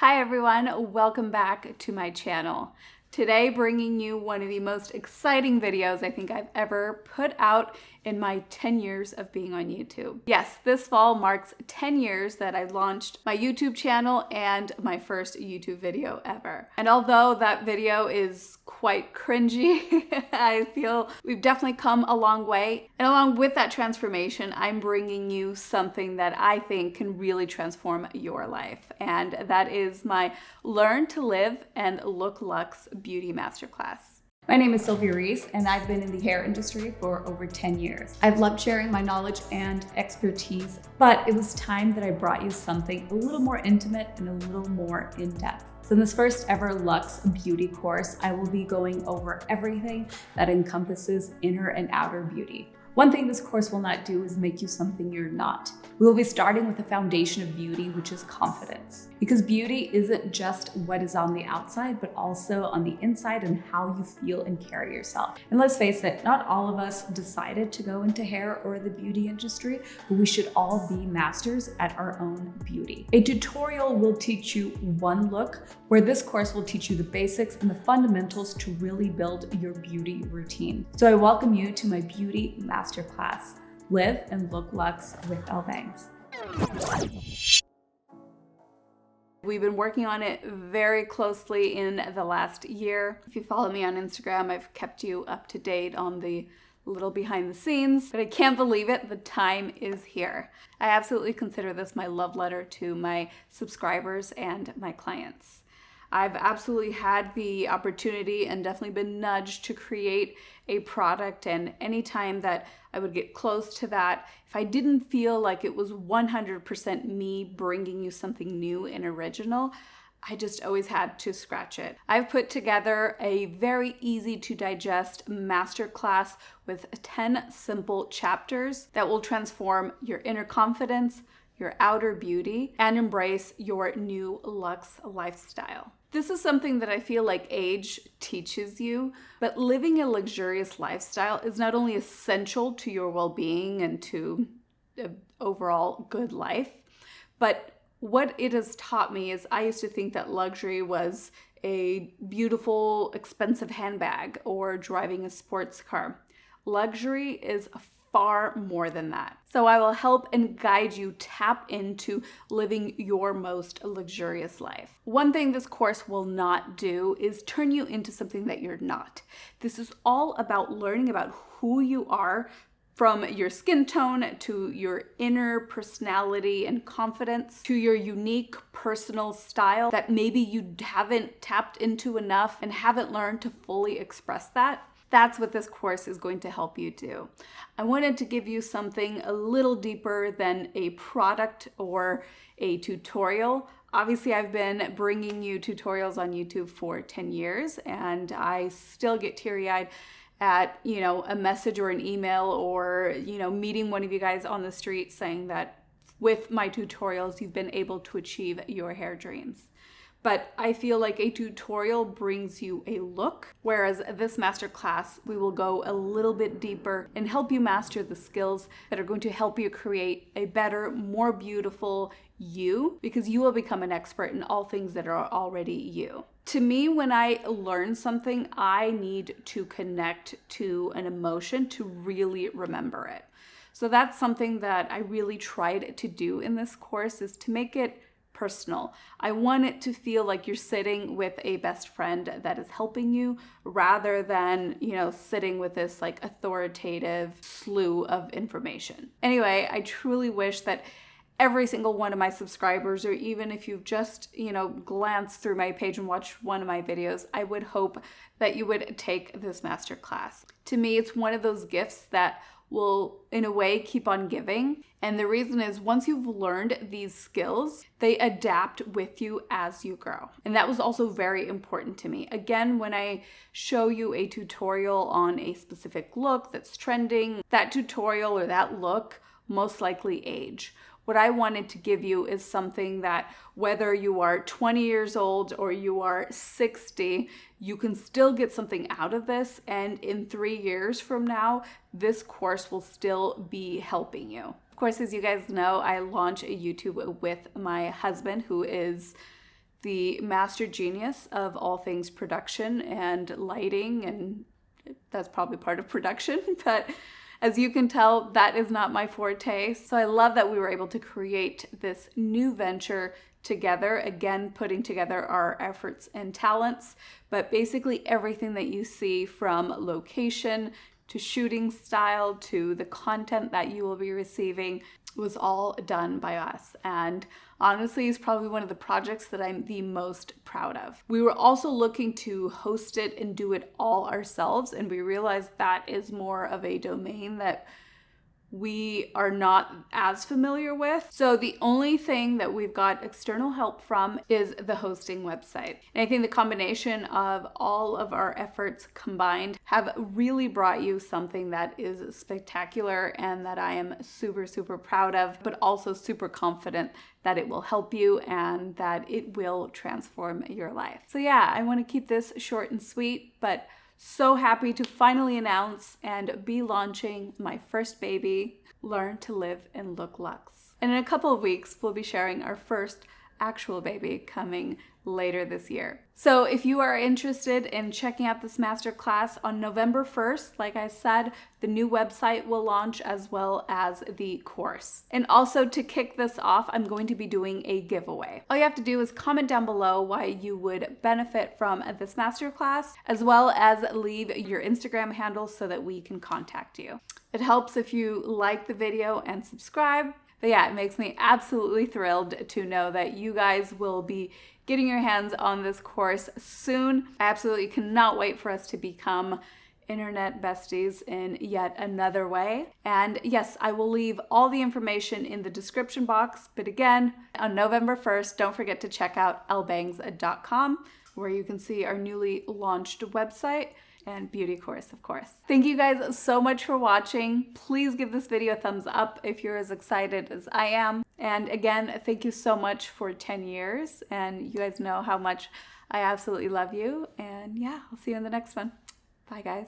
Hi everyone, welcome back to my channel. Today bringing you one of the most exciting videos I think I've ever put out in my 10 years of being on YouTube. Yes, this fall marks 10 years that I launched my YouTube channel and my first YouTube video ever. And although that video is quite cringy, I feel we've definitely come a long way. And along with that transformation, I'm bringing you something that I think can really transform your life. And that is my Learn to Live and Look Luxe Beauty Masterclass. My name is Sylvia Reese, and I've been in the hair industry for over 10 years. I've loved sharing my knowledge and expertise, but it was time that I brought you something a little more intimate and a little more in-depth. So in this first ever Luxe Beauty course, I will be going over everything that encompasses inner and outer beauty. One thing this course will not do is make you something you're not. We will be starting with the foundation of beauty, which is confidence. Because beauty isn't just what is on the outside, but also on the inside and how you feel and carry yourself. And let's face it, not all of us decided to go into hair or the beauty industry, but we should all be masters at our own beauty. A tutorial will teach you one look, where this course will teach you the basics and the fundamentals to really build your beauty routine. So I welcome you to my beauty masterclass, Live and Look Luxe with Ellebangs. We've been working on it very closely in the last year. If you follow me on Instagram, I've kept you up to date on the little behind the scenes, but I can't believe it, the time is here. I absolutely consider this my love letter to my subscribers and my clients. I've absolutely had the opportunity and definitely been nudged to create a product, and anytime that I would get close to that, if I didn't feel like it was 100% me bringing you something new and original, I just always had to scratch it. I've put together a very easy to digest masterclass with 10 simple chapters that will transform your inner confidence, your outer beauty, and embrace your new luxe lifestyle. This is something that I feel like age teaches you, but living a luxurious lifestyle is not only essential to your well-being and to an overall good life, but what it has taught me is I used to think that luxury was a beautiful, expensive handbag or driving a sports car. Luxury is far more than that. So I will help and guide you tap into living your most luxurious life. One thing this course will not do is turn you into something that you're not. This is all about learning about who you are, from your skin tone to your inner personality and confidence to your unique personal style that maybe you haven't tapped into enough and haven't learned to fully express that. That's what this course is going to help you do. I wanted to give you something a little deeper than a product or a tutorial. Obviously, I've been bringing you tutorials on YouTube for 10 years, and I still get teary-eyed at, a message or an email or, meeting one of you guys on the street saying that with my tutorials, you've been able to achieve your hair dreams. But I feel like a tutorial brings you a look, whereas this masterclass, we will go a little bit deeper and help you master the skills that are going to help you create a better, more beautiful you, because you will become an expert in all things that are already you. To me, when I learn something, I need to connect to an emotion to really remember it. So that's something that I really tried to do in this course, is to make it personal. I want it to feel like you're sitting with a best friend that is helping you rather than, sitting with this like authoritative slew of information. Anyway, I truly wish that every single one of my subscribers, or even if you've just, glanced through my page and watched one of my videos, I would hope that you would take this masterclass. To me, it's one of those gifts that will, in a way, keep on giving. And the reason is, once you've learned these skills, they adapt with you as you grow. And that was also very important to me. Again, when I show you a tutorial on a specific look that's trending, that tutorial or that look most likely age. What I wanted to give you is something that whether you are 20 years old or you are 60, you can still get something out of this. And in 3 years from now, this course will still be helping you. Of course, as you guys know, I launch a YouTube with my husband, who is the master genius of all things production and lighting, and that's probably part of production, but as you can tell, that is not my forte. So I love that we were able to create this new venture together, again, putting together our efforts and talents, but basically everything that you see, from location to shooting style to the content that you will be receiving, was all done by us. And honestly, it's probably one of the projects that I'm the most proud of. We were also looking to host it and do it all ourselves, and we realized that is more of a domain that we are not as familiar with. So the only thing that we've got external help from is the hosting website. And I think the combination of all of our efforts combined have really brought you something that is spectacular and that I am super, super proud of, but also super confident that it will help you and that it will transform your life. So yeah, I want to keep this short and sweet, but so happy to finally announce and be launching my first baby, Learn to Live and Look Luxe. And in a couple of weeks, we'll be sharing our first actual baby coming later this year. So if you are interested in checking out this masterclass on November 1st, like I said, the new website will launch as well as the course. And also, to kick this off, I'm going to be doing a giveaway. All you have to do is comment down below why you would benefit from this masterclass, as well as leave your Instagram handle so that we can contact you. It helps if you like the video and subscribe. But yeah, it makes me absolutely thrilled to know that you guys will be getting your hands on this course soon. I absolutely cannot wait for us to become internet besties in yet another way. And yes, I will leave all the information in the description box. But again, on November 1st, don't forget to check out ellebangs.com, where you can see our newly launched website and beauty course, of course. Thank you guys so much for watching. Please give this video a thumbs up if you're as excited as I am. And again, thank you so much for 10 years. And you guys know how much I absolutely love you. And yeah, I'll see you in the next one. Bye, guys.